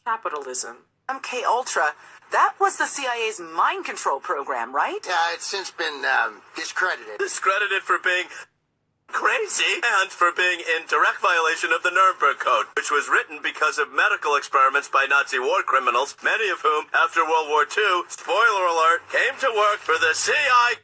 Capitalism. MK Ultra, that was the CIA's mind control program, right? Yeah, it's since been discredited. Discredited for being crazy and for being in direct violation of the Nuremberg Code, which was written because of medical experiments by Nazi war criminals, many of whom, after World War II, spoiler alert, came to work for the CIA.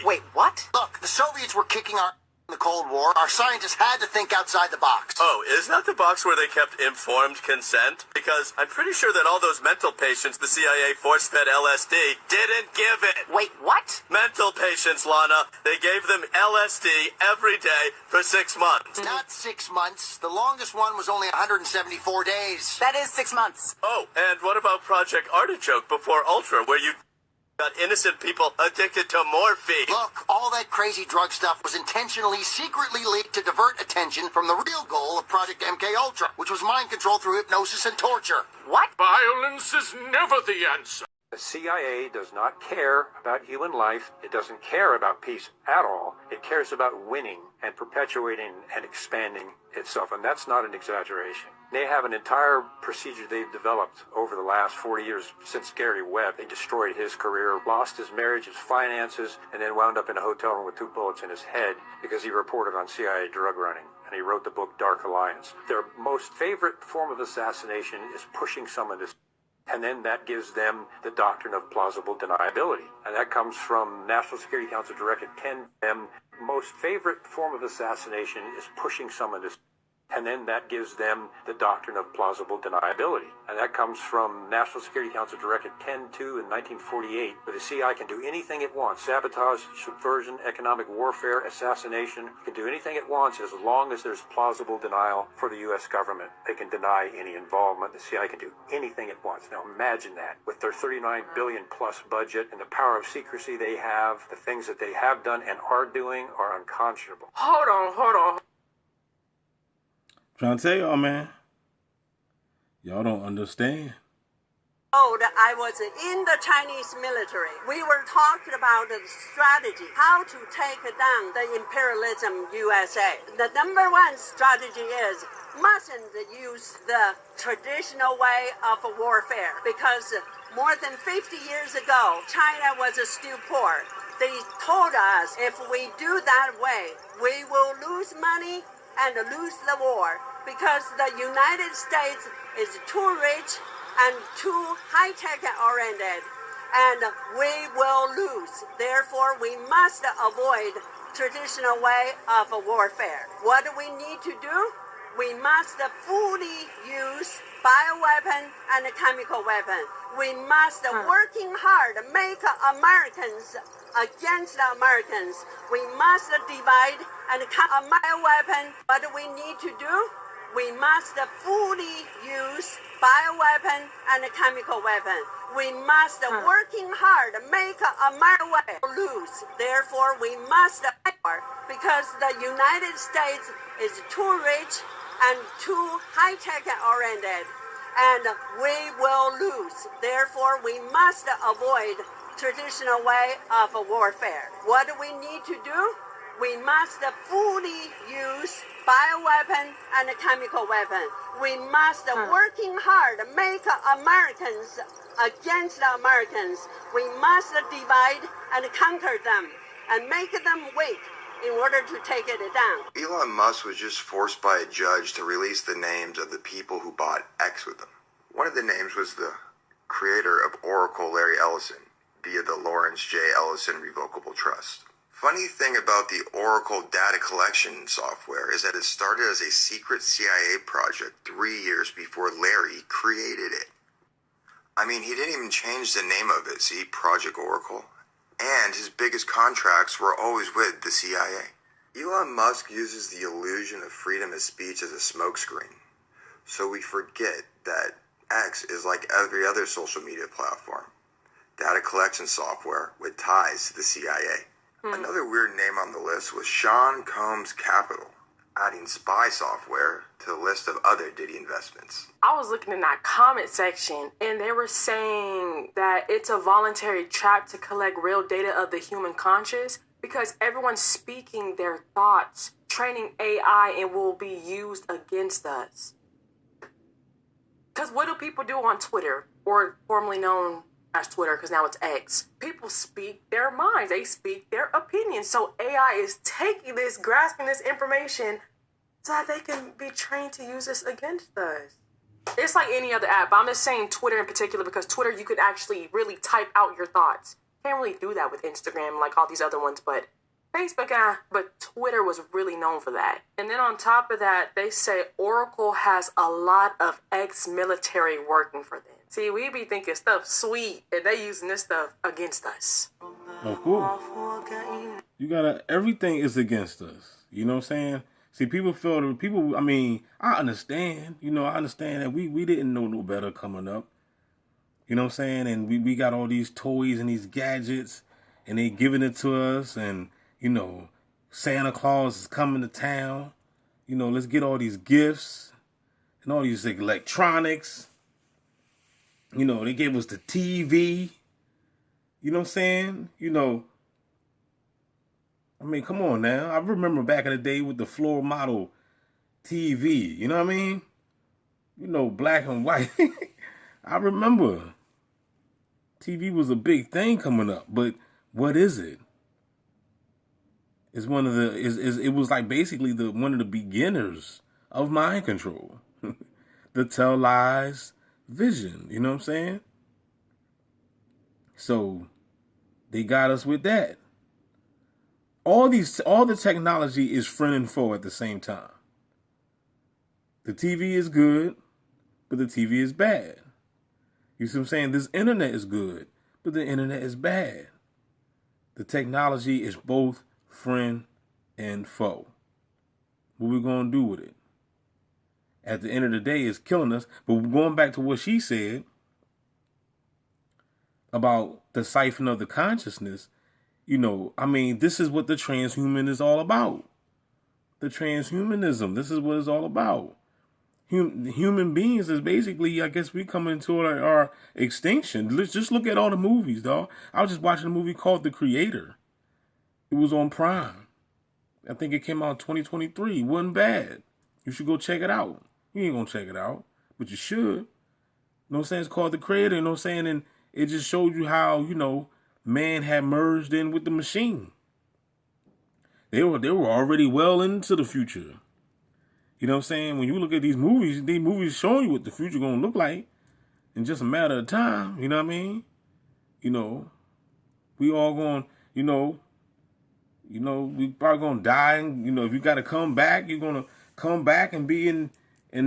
Wait, what? Look, the Soviets were kicking our in the Cold War. Our scientists had to think outside the box. Oh, is that the box where they kept informed consent? Because I'm pretty sure that all those mental patients the CIA force-fed LSD didn't give it. Wait, what? Mental patients, Lana. They gave them LSD every day for 6 months. Not 6 months. The longest one was only 174 days. That is 6 months. Oh, and what about Project Artichoke before Ultra, where you got innocent people addicted to morphine? Look, all that crazy drug stuff was intentionally, secretly leaked to divert attention from the real goal of Project MK Ultra, which was mind control through hypnosis and torture. What? Violence is never the answer. The CIA does not care about human life. It doesn't care about peace at all. It cares about winning and perpetuating and expanding itself, and that's not an exaggeration. They have an entire procedure they've developed over the last 40 years since Gary Webb. They destroyed his career, lost his marriage, his finances, and then wound up in a hotel room with 2 bullets in his head because he reported on CIA drug running. And he wrote the book Dark Alliance. Their most favorite form of assassination is pushing someone to... And then that gives them the doctrine of plausible deniability. And that comes from National Security Council Directive 10. Them most favorite form of assassination is pushing someone to... And then that gives them the doctrine of plausible deniability. And that comes from National Security Council Directive 10-2 in 1948, where the CIA can do anything it wants. Sabotage, subversion, economic warfare, assassination. It can do anything it wants as long as there's plausible denial for the U.S. government. They can deny any involvement. The CIA can do anything it wants. Now imagine that. With their $39 billion plus budget and the power of secrecy they have, the things that they have done and are doing are unconscionable. Hold on. Trying to tell y'all, man. Y'all don't understand. I was in the Chinese military. We were talking about the strategy, how to take down the imperialism USA. The number one strategy is mustn't use the traditional way of warfare, because more than 50 years ago, China was still poor. They told us if we do that way, we will lose money and lose the war, because the United States is too rich and too high-tech oriented, and we will lose. Therefore, we must avoid traditional way of warfare. What do we need to do? We must fully use bioweapon and chemical weapon. We must working hard make Americans against the Americans. We must divide and a bioweapon. What do we need to do? We must fully use bioweapon and chemical weapon. We must working hard make America lose. Therefore, we must because the United States is too rich and too high-tech oriented, and we will lose. Therefore, we must avoid traditional way of warfare. What do we need to do? We must fully use bioweapon and chemical weapon. We must working hard make Americans against the Americans. We must divide and conquer them and make them weak in order to take it down. Elon Musk was just forced by a judge to release the names of the people who bought X with him. One of the names was the creator of Oracle, Larry Ellison, via the Lawrence J. Ellison Revocable Trust. Funny thing about the Oracle data collection software is that it started as a secret CIA project 3 years before Larry created it. I mean, he didn't even change the name of it, see, Project Oracle. And his biggest contracts were always with the CIA. Elon Musk uses the illusion of freedom of speech as a smokescreen. So we forget that X is like every other social media platform. Data collection software with ties to the CIA. Another weird name on the list was Sean Combs Capital, adding spy software to the list of other Diddy investments. I was looking in that comment section, and they were saying that it's a voluntary trap to collect real data of the human conscious because everyone's speaking their thoughts, training AI, and will be used against us. Because Because what do people do on Twitter, or formerly known as Twitter, because now it's X? People speak their minds. They speak their opinions. So AI is taking this, grasping this information so that they can be trained to use this against us. It's like any other app. I'm just saying Twitter in particular because Twitter, you could actually really type out your thoughts. Can't really do that with Instagram like all these other ones, but Facebook, but Twitter was really known for that. And then on top of that, they say Oracle has a lot of ex-military working for them. See, we be thinking stuff sweet, and they using this stuff against us. Of course. You gotta, everything is against us. You know what I'm saying? See, I mean, I understand. I understand that we didn't know no better coming up. You know what I'm saying? And we got all these toys and these gadgets, and they giving it to us, and, Santa Claus is coming to town. Let's get all these gifts and all these electronics. They gave us the TV. You know what I'm saying? I mean, come on now. I remember back in the day with the floor model TV. You know what I mean? Black and white. I remember. TV was a big thing coming up. But what is it? It's one of the it was like basically one of the beginners of mind control. The tell lies vision, you know what I'm saying? So they got us with that. All the technology is friend and foe at the same time. The TV is good, but the TV is bad. You see what I'm saying? This internet is good, but the internet is bad. The technology is both friend and foe. What we gonna do with it? At the end of the day, it's killing us. But going back to what she said about the siphon of the consciousness, I mean, this is what the transhuman is all about. The transhumanism, this is what it's all about. Human beings is basically, I guess, we come into our extinction. Let's just look at all the movies, dog. I was just watching a movie called The Creator. It was on Prime. I think it came out in 2023. It wasn't bad. You should go check it out. You ain't gonna check it out, but you should. You know what I'm saying? It's called The Creator, you know what I'm saying? And it just showed you how, man had merged in with the machine. They were already well into the future. You know what I'm saying? When you look at these movies showing you what the future gonna look like in just a matter of time. You know what I mean? We all going, we probably gonna die, and if you gotta come back, you're gonna come back and be in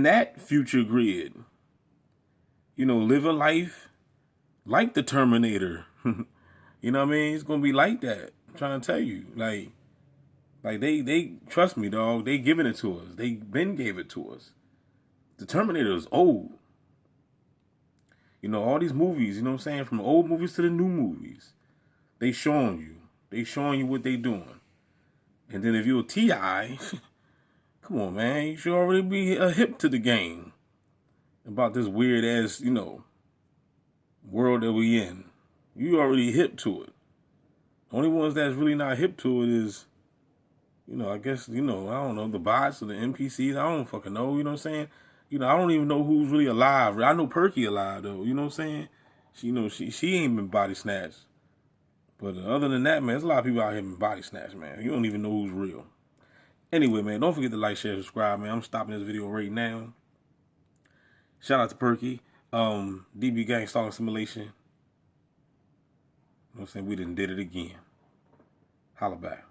that future grid. Live a life like the Terminator. You know what I mean? It's gonna be like that. I'm trying to tell you. Like they trust me, dog. They giving it to us. They been gave it to us. The Terminator is old. All these movies, you know what I'm saying? From the old movies to the new movies. They showing you what they doing. And then if you're a T.I., come on, man. You should already be hip to the game about this weird ass, world that we in. You already hip to it. Only ones that's really not hip to it is, I guess, I don't know, the bots or the NPCs. I don't fucking know, you know what I'm saying? I don't even know who's really alive. I know Perky alive, though, you know what I'm saying? She ain't been body snatched. But other than that, man, there's a lot of people out here been body snatched, man. You don't even know who's real. Anyway, man, don't forget to like, share, subscribe, man. I'm stopping this video right now. Shout out to Perky. DB Gang Stalking Simulation. You know what I'm saying? We done did it again. Holla back.